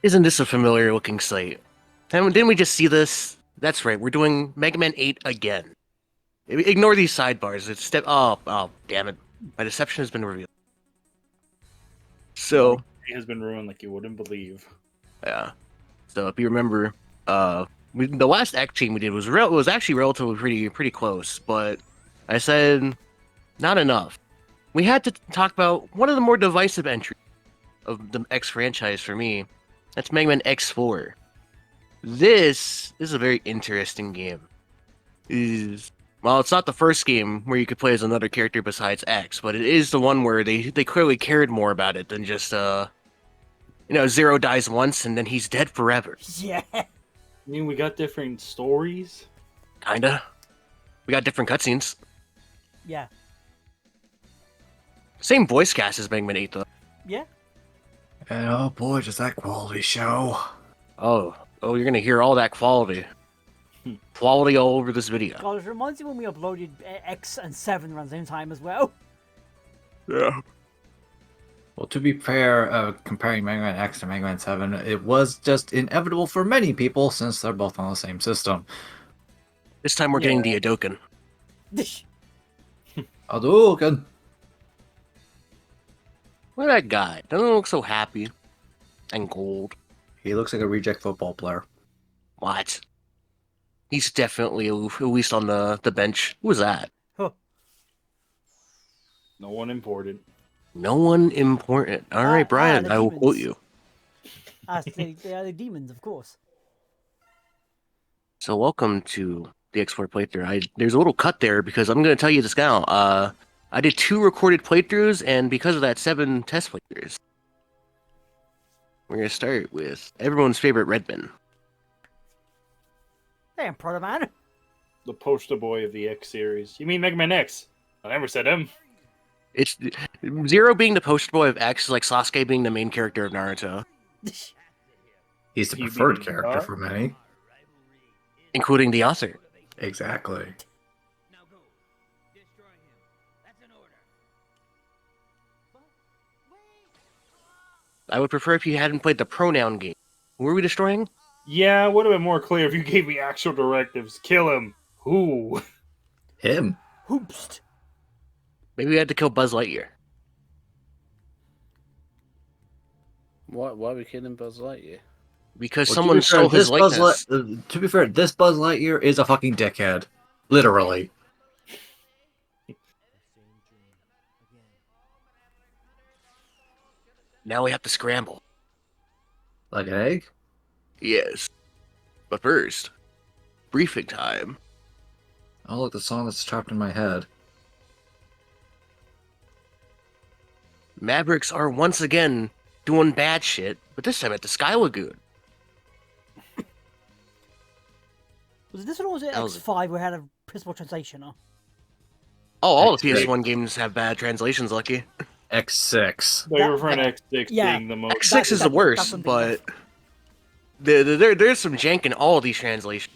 Isn't this a familiar looking sight? Didn't we just see this? That's right, we're doing Mega Man 8 again. Ignore these sidebars. It's step. Oh, damn it. My deception has been revealed. My So, day has been ruined like you wouldn't believe. yeah. So if you remember, the last act chain we did was actually relatively pretty close, but I said not enough. We had to talk about one of the more divisive entries of the X franchise for me. That's Mega Man X4. This is a very interesting game. Is Well, it's not the first game where you could play as another character besides X, but it is the one where they clearly cared more about it than just Zero dies once and then he's dead forever. Yeah. I mean, we got different stories. Kinda. We got different cutscenes. Yeah. Same voice cast as Mega Man 8 though. Yeah. And oh boy, does that quality show. Oh, you're gonna hear all that quality. Quality all over this video. God, it reminds me when we uploaded X and 7 around the same time as well. Yeah. Well, to be fair, comparing Mega Man X to Mega Man 7, it was just inevitable for many people since they're both on the same system. This time we're getting the Hadoken. Hadouken! Look at that guy. Doesn't he look so happy and gold? He looks like a reject football player. What? He's definitely at least on the bench. Who was that? Huh. No one important. No one important. All right, Bryan, the I will demons. quote you. They are the demons, of course. So welcome to the X4 playthrough. There's a little cut there because I'm going to tell you this now. I did 2 recorded playthroughs, and because of that, 7 test playthroughs. We're going to start with everyone's favorite Redman. Hey, I'm proud of man. The poster boy of the X series. You mean Mega Man X? I never said him. It's Zero being the poster boy of X is like Sasuke being the main character of Naruto, He's the He preferred being character God? for many. including the author. Exactly. Now go. Destroy him. That's an order. I would prefer if you hadn't played the pronoun game. Who were we destroying? Yeah, it would have been more clear if you gave me actual directives. Kill him. Who? Him. Hoopst. Maybe we had to kill Buzz Lightyear. Why are we killing Buzz Lightyear? Because Well, someone stole his likeness. To be fair, this Buzz Lightyear is a fucking dickhead. Literally. Now we have to scramble. Like an egg? Yes. But first, briefing time. Oh, look, the song that's trapped in my head. Mavericks are once again doing bad shit, but this time at the Sky Lagoon. Was it this one or was it That was- X5 where it had a principal translation? Huh? Oh, all the X3. PS1 games have bad translations, Lucky. X6. But you're referring to X6 yeah. being the most. X6 is the that's worst, something but else. there's some jank in all of these translations.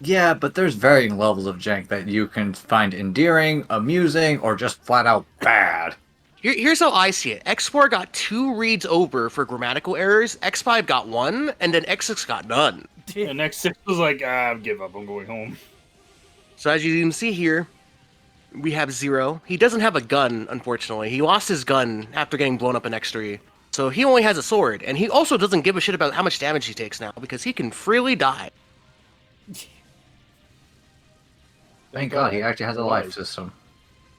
Yeah, but there's varying levels of jank that you can find endearing, amusing, or just flat out bad. Here's how I see it. X4 got 2 reads over for grammatical errors, X5 got 1, and then X6 got none. And X6 was like, I give up. I'm going home. So as you can see here, we have Zero. He doesn't have a gun, unfortunately. He lost his gun after getting blown up in X3. So he only has a sword, and he also doesn't give a shit about how much damage he takes now, because he can freely die. Thank God he actually has a life system.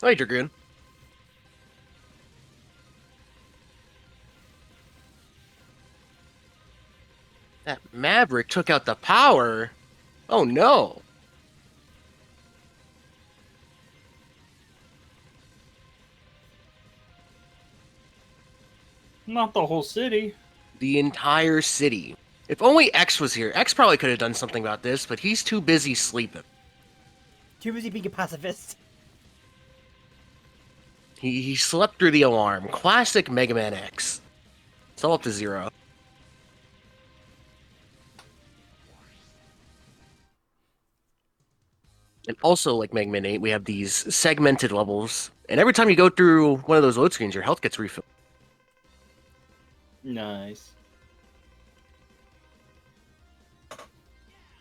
Hey, Dragoon. That Maverick took out the power? Oh no. Not the whole city. The entire city. If only X was here, X probably could have done something about this, but he's too busy sleeping. Too busy being a pacifist. He slept through the alarm. Classic Mega Man X. It's all up to Zero. And also, like Mega Man 8, we have these segmented levels. And every time you go through one of those load screens, your health gets refilled. Nice.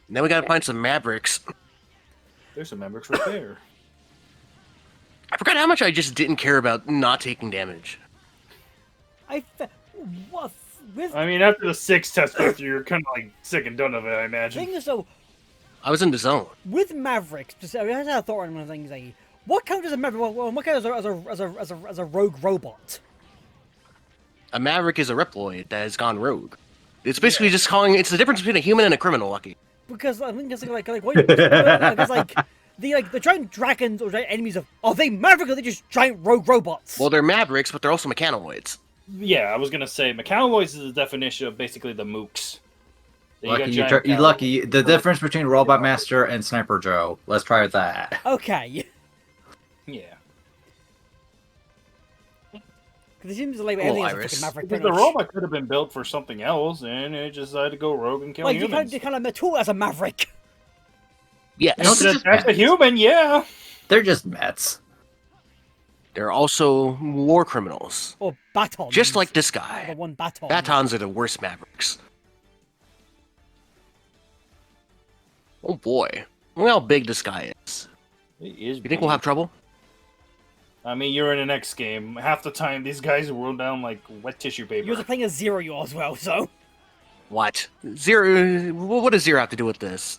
Now we gotta find some Mavericks. There's some Mavericks right there. I forgot how much I just didn't care about not taking damage. What with I mean, after the 6th test with you, you're kind of like sick and done of it, I imagine. thing is though, I was in the zone. with Mavericks, I had a thought on one of the things. Like, what counts as a Maverick? What counts as a rogue robot? A Maverick is a Reploid that has gone rogue. It's basically just calling. It's the difference between a human and a criminal, Lucky. Because I think it's like what because the giant dragons or giant enemies are they Maverick or are they just giant rogue robots? Well, they're Mavericks, but they're also mechanoids. Yeah, I was gonna say, Mechanoids is the definition of basically the mooks. You got Lucky, giant you mechanoids. lucky. The difference between Robot Master and Sniper Joe. Let's try that. Okay. Yeah. Because it seems like Oh, everything is a Iris. fucking Maverick. Because pretty the much. robot could have been built for something else, and it just decided to go rogue and kill Like you humans. kind of metal as a Maverick. Yes, You know, they're That's a human, yeah. They're just Mets. they're also war criminals, Or batons. just like this The guy. one baton. Batons are the worst Mavericks. Oh boy, look how big this guy is. It is. You think we'll have trouble? I mean, you're in an X game. Half the time, these guys roll down like wet tissue paper. You're playing a Zero you as well, so. What? Zero? What does Zero have to do with this?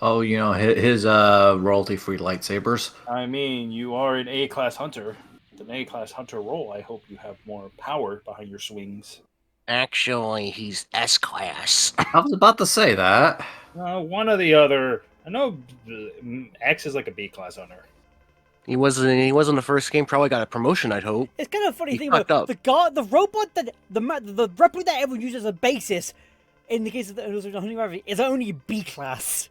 Oh, you know, his royalty-free lightsabers. I mean, you are an A-class hunter. With an A-class hunter role, I hope you have more power behind your swings. Actually, he's S-class. I was about to say that. One or the other. I know X is like a B-class hunter. He wasn't the first game. Probably got a promotion, I'd hope. It's kind of a funny He thing fucked about up. the robot that the Reploid that everyone uses as a basis, in the case of the Honey Maverick, is only B class.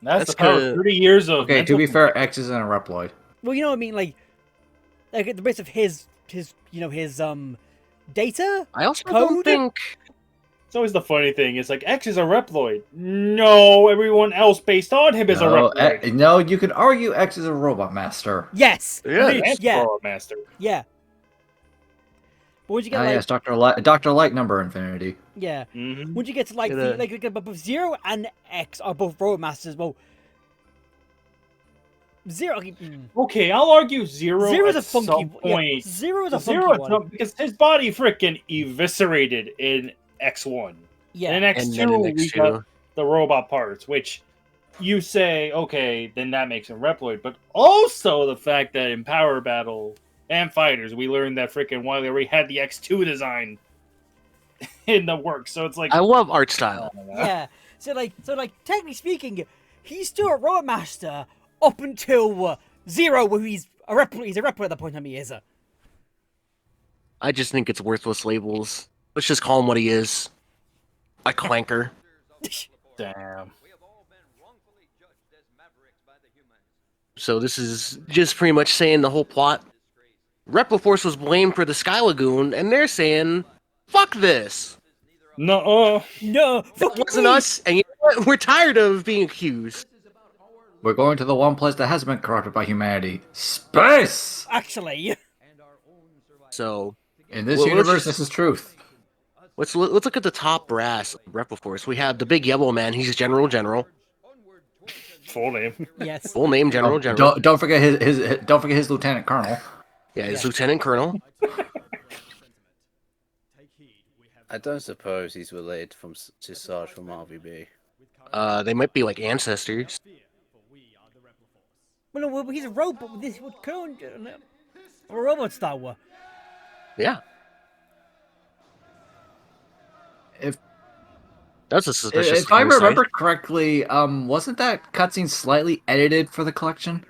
That's That's the power of kinda- 30 years of. Okay, to mental- be fair, X is in a Reploid. Well, you know what I mean, like at the base of his data. I also Code? don't think. It's always the funny thing. It's like X is a Reploid. No, everyone else based on him is a No, Reploid. no, you could argue X is a Robot Master. Yes. Yeah. I mean, That's yeah. Power Master. Yeah. But once you get Ah, like yes, Dr. Light number Infinity. yeah, Mm-hmm. once you get to like Yeah, both Zero and X are both Robot Masters. Well, Zero. Okay, I'll argue Zero. Zero's at a funky. some Yeah, point. Zero is a Zero funky at one. some, because his body freaking eviscerated in X1. Yeah. In And X2, then in we X2. got the robot parts, which you say, okay, then that makes him Reploid. But also the fact that in Power Battle and Fighters, we learned that freaking Wily already had the X2 design in the works. So it's like, I love art style. Yeah. So like technically speaking, he's still a Robot Master up until Zero, where he's a Reploid. He's a Reploid at the point in time he is. I just think it's worthless labels. Let's just call him what he is. A clanker. damn. We have all been wrongfully judged as mavericks by the humans. So this is just pretty much saying the whole plot. Repliforce was blamed for the Sky Lagoon, and they're saying, "Fuck this! No, No, It fuck wasn't me. us, and you know what? We're tired of being accused." We're going to the one place that hasn't been corrupted by humanity. Space! Actually, So In this Well, let's universe, just- this is truth. let's look at the top brass of Repliforce. We have the big yellow man. He's General. full name. yes. Full name General. Don't forget his Lieutenant Colonel. Yeah, he's Yeah. Lieutenant Colonel. I don't suppose he's related to Sarge from RVB. They might be like ancestors. Well, no, he's a robot. This would count a robot Star Wars. Yeah, If that's a suspicious. if I homicide. remember correctly, wasn't that cutscene slightly edited for the collection?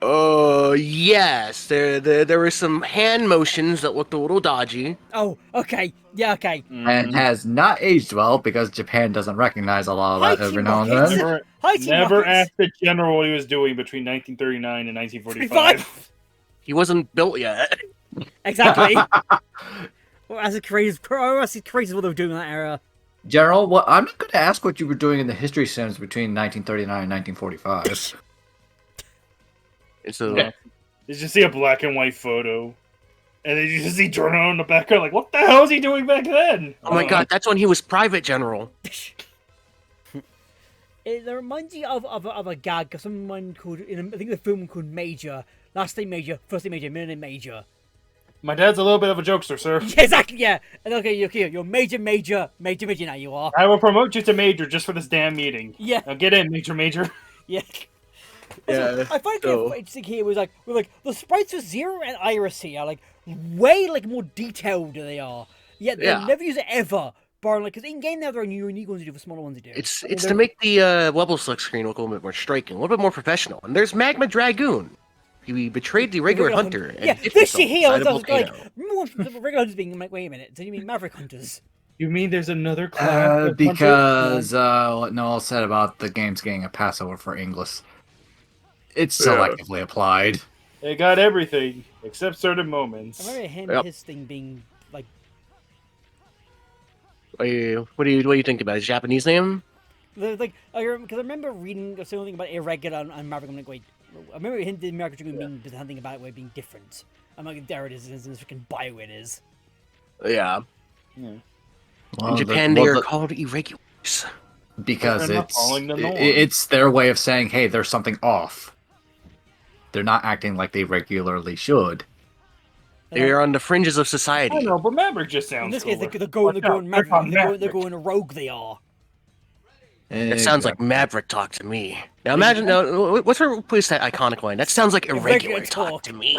Yes. There were some hand motions that looked a little dodgy. Oh, okay. Yeah, okay. And has not aged well because Japan doesn't recognize a lot Hi, of that every Team now and Rocket. then. Never, Hi, Team never Rockets. asked the general what he was doing between 1939 and 1945. He wasn't built yet. Exactly. Well, as crazy as what they were doing in that era. General, what I'm not going to ask what you were doing in the history sims between 1939 and 1945. And so Yeah. Did you see a black and white photo? And then you just see Jordan in the background, like, what the hell is he doing back then? Oh my god, that's when he was private general. It reminds you of a gag of someone called, I think the film called Major. Last name Major, first name Major, middle name Major. My dad's a little bit of a jokester, sir. Yeah, exactly, yeah. And okay, you're Major now you are. I will promote you to Major just for this damn meeting. Yeah. Now get in, Major. Yeah. Yeah, I find so- it interesting here was like the sprites for Zero and Iris here are like way like more detailed than they are. Yet they Yeah. never use it ever. Bar like because in game now there are unique ones to do for smaller ones to do. It's to make the level select screen look a little bit more striking, a little bit more professional. And there's Magma Dragoon. He betrayed the regular hunter. And Yeah, hid this himself shit here inside a was like volcano. remember when the regular hunters being like, wait a minute, so you mean Maverick hunters? You mean there's another class? of Because hunters? what Noel said about the games getting a passover for English. It's Yeah. selectively applied. They got everything except certain I moments. remember him Yep. his thing being like What do you think about his Japanese name? because I remember reading something about irregular and Maverick. I'm like, wait, I remember him the Maverick being something about it being different. I'm like, there it is, it's in this freaking bio it is. Yeah. Well, In Japan, well, they are called irregulars. because They're not following the norm. it's their way of saying, hey, there's something off. They're not acting like they regularly should. They are on the fringes of I society. know, but Maverick just sounds In this case, cooler. they're going Watch out, Maverick, they're they're going rogue. They are. That sounds like Maverick talk to me. Now imagine, now, what's her place that iconic line? That sounds like irregular Irregular talk talk. to me.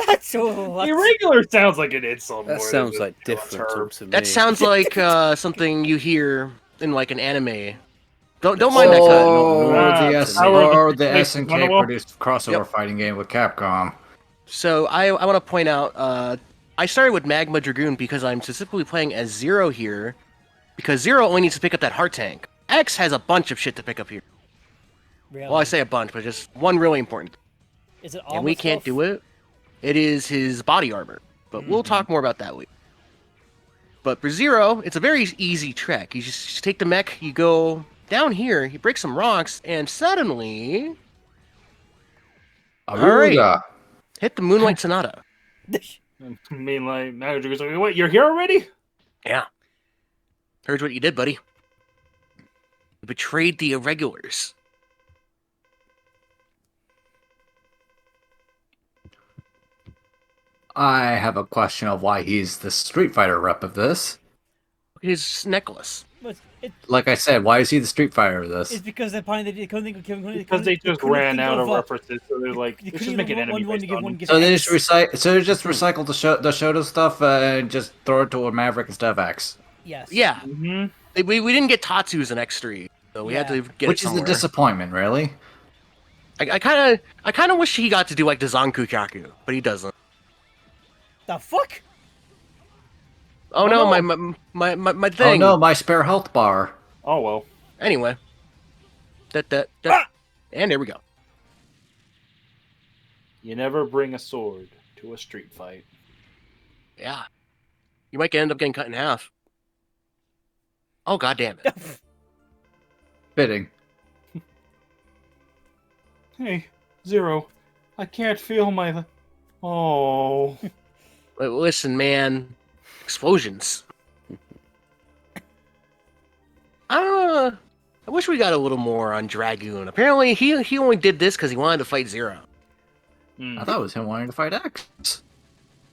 That's all. That's, Irregular sounds like an insult. That more sounds than like a different term. talk to me. That sounds like something you hear in like an anime. Don't mind that cut. Or Ah, the S Power of or the the Place SNK Manual. produced crossover Yep. fighting game with Capcom. So I want to point out, I started with Magma Dragoon because I'm specifically playing as Zero here, because Zero only needs to pick up that heart tank. X has a bunch of shit to pick up here. really. Well, I say a bunch, but just one really important. Is it And we can't do it. It is his body armor, but we'll talk more about that later. But for Zero, it's a very easy trek. You just take the mech, you go down here, you break some rocks, and suddenly right. Aruga. hit the Moonlight Sonata. I mean, like, Maverick goes, like, wait, you're here already? Yeah. Heard what you did, buddy. You betrayed the irregulars. I have a question of why he's the Street Fighter rep of this. Look at his necklace. But Like I said, why is he the Street Fighter of this? it's because they're probably they couldn't think of Because they just ran out of references, so they're like, they let's couldn't just make an even enemy one to based give on one them. give So they X. just recycle the Shoto stuff and just throw it to a Maverick instead of X, Yes. Yeah, Mm-hmm. we didn't get Tatsu's in X3, so we had Yeah. to get which it is a somewhere. disappointment, really. I kind of wish he got to do like the Zanku Kaku, but he doesn't. The fuck? Oh, Oh, no, no. my Oh thing. no, my spare health bar. Oh, well. Anyway, that. Ah! And there we go. You never bring a sword to a street fight. Yeah, you might end up getting cut in half. Oh god damn it! Fitting. Hey, Zero, I can't feel my... Oh. Wait, listen, man, explosions. I wish we got a little more on Dragoon. Apparently, he only did this because he wanted to fight Zero. Hmm. I thought it was him wanting to fight X.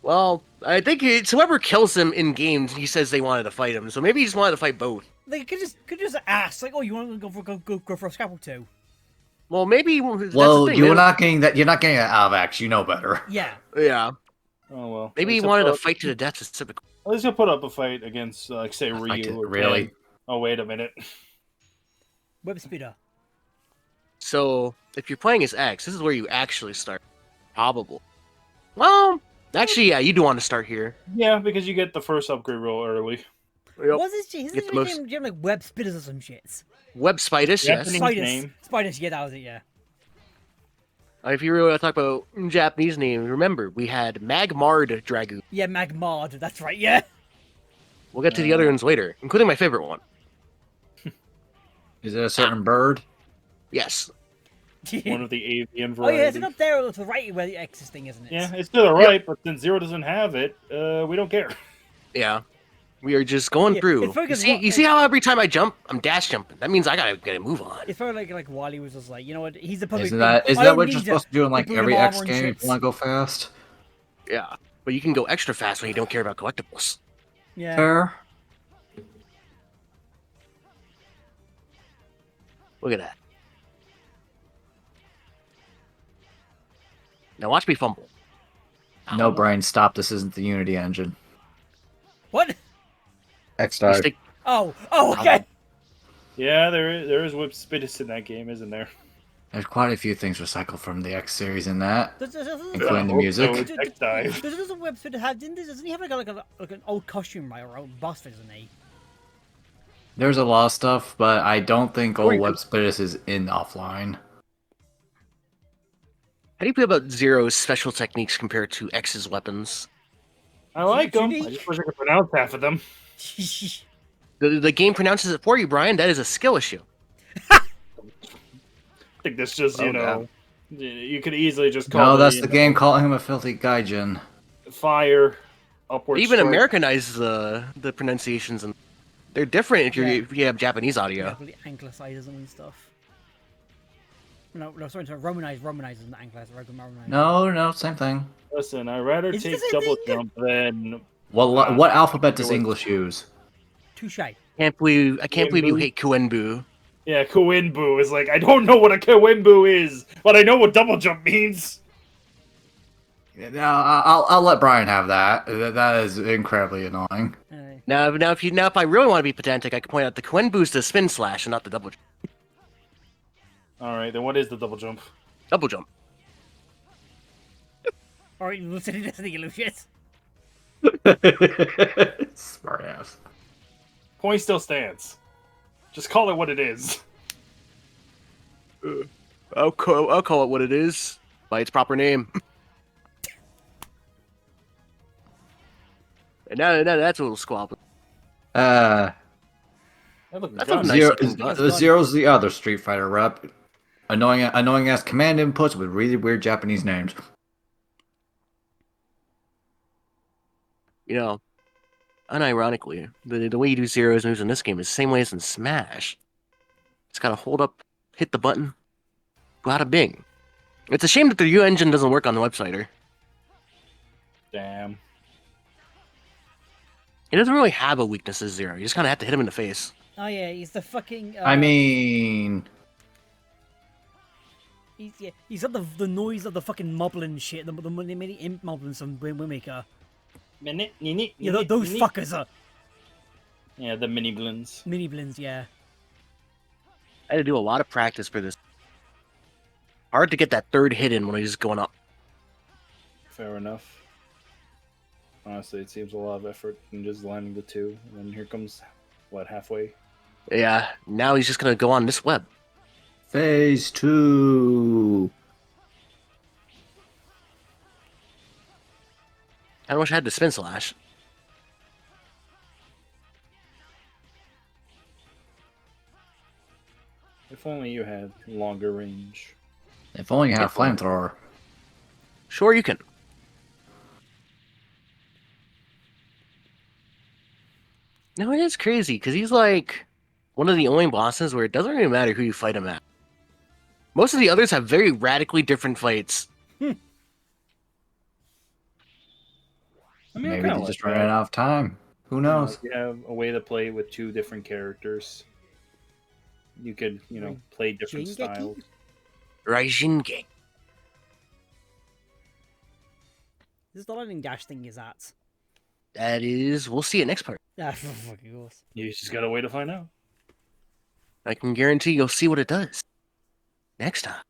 Well, I think it's whoever kills him in games, he says they wanted to fight him. So maybe he just wanted to fight both. They could just ask like, oh, you want to go for a scalpel too? Well, maybe. That's Well, the thing, you're maybe- not getting that. You're not getting it out of X. You know better. Yeah. Yeah, Oh, well. maybe he Let's wanted to put- fight to the death specifically. Let's go put up a fight against, like, say, I Ryu. did- or really? Ken. Oh, wait a minute. Web speeder. So if you're playing as X, this is where you actually start. Probable. Well, actually, yeah, you do want to start here. Yeah, because you get the first upgrade real early. Yep. What's his? His Get the name most- name like web spitters or some shit. Web Spidus, Yeah, yes. His Spiders. name. Spiders. Yeah, that was it. Yeah. If you really want to talk about Japanese names, remember we had Magmard Dragoon. Yeah, Magmard. That's right. Yeah. We'll get to the other ones later, including my favorite one. Is it a certain bird? Yes. One of the avian Oh yeah, varieties. it's up there to the right where the X thing, isn't it? Yeah, it's to the right, but since Zero doesn't have it, we don't care. Yeah. We are just going Yeah, through. it's funny You 'cause see, what- you see how every time I jump, I'm dash jumping. That means I gotta get a move on. It felt like Wally was just like, you know what? He's the perfect Isn't thing. that I don't what you're need supposed to do in like bring every him X armor and game if shit. you want to go fast? Yeah. But you can go extra fast when you don't care about collectibles. Yeah. Fair. Look at that. Now watch me fumble. No, Ow. Brian, stop. This isn't the Unity engine. What? X You dive. stick- Oh, okay. Yeah, there is whip spitus in that game, isn't there? There's quite a few things recycled from the X series in that, Does including the hope music. so. X dive. Does a web fit have? Doesn't he have like an old costume right or old boss fit, doesn't he? There's a lot of stuff, but I don't think Oh, old you Web do. Spitus is in offline. How do you feel about Zero's special techniques compared to X's weapons? I like them. I unique. just wish I could pronounce half of them. The game pronounces it for you, Brian. That is a skill issue. I think that's just, Oh, you know, you could easily just call No, it, that's you the know, game calling him a filthy gaijin. fire, upward They even strike. Americanize the pronunciations, and they're different if if you have Japanese audio. Yeah, anglicize them and stuff. No, sorry, Romanize isn't Romanize. No, same thing. Listen, I'd rather Is it take the same double thing? jump than What alphabet does it was- English use? Touche. I can't believe you Kuenbu? hate Kuenbu. yeah, Kuenbu is like, I don't know what a Kuenbu is, but I know what double jump means. Now I'll let Brian have that. That is incredibly annoying. Now if I really want to be pedantic, I can point out the Kuenbu is the spin slash and not the double All right, then what is the double jump? jump. Alright, listen to this, Lucius. Smart ass. Point still stands. Just call it what it is. I'll call it what it is by its proper name. And now that's a little squabble. Uh, That looks That's a gun. nice Zero, looking gun. the Zero's the other Street Fighter rep. Annoying ass command inputs with really weird Japanese names. You know, unironically, the way you do Zero's moves in this game is the same way as in Smash. It's gotta hold up, hit the button, go out of Bing. It's a shame that the U engine doesn't work on the websiter. Damn. He doesn't really have a weakness as Zero. You just kind of have to hit him in the face. Oh yeah, he's the fucking. I mean, he's got the noise of the fucking moblin shit. The mini imp moblins from Windmaker. Yeah, those fuckers are Yeah, the mini blins. mini blins. Yeah. I had to do a lot of practice for this. Hard to get that third hit in when he's going up. Fair enough. Honestly, it seems a lot of effort in just landing the two. And then here comes, what, halfway? Yeah, now he's just gonna go on this web. phase 2. I wish I had the spin slash. If only you had longer range. If only you had a flamethrower. Sure, you can. No, it is crazy because he's like one of the only bosses where it doesn't really matter who you fight him at. Most of the others have very radically different fights. I mean, I Maybe kinda they like just that. ran out of time. Who knows? You have a way to play with two different characters. You could, play different Shingeki? styles. Raijin Gang. This is the lightning dash thing is that. That is, we'll see it next part. Yeah, fucking course. You just gotta wait to find out. I can guarantee you'll see what it does next time.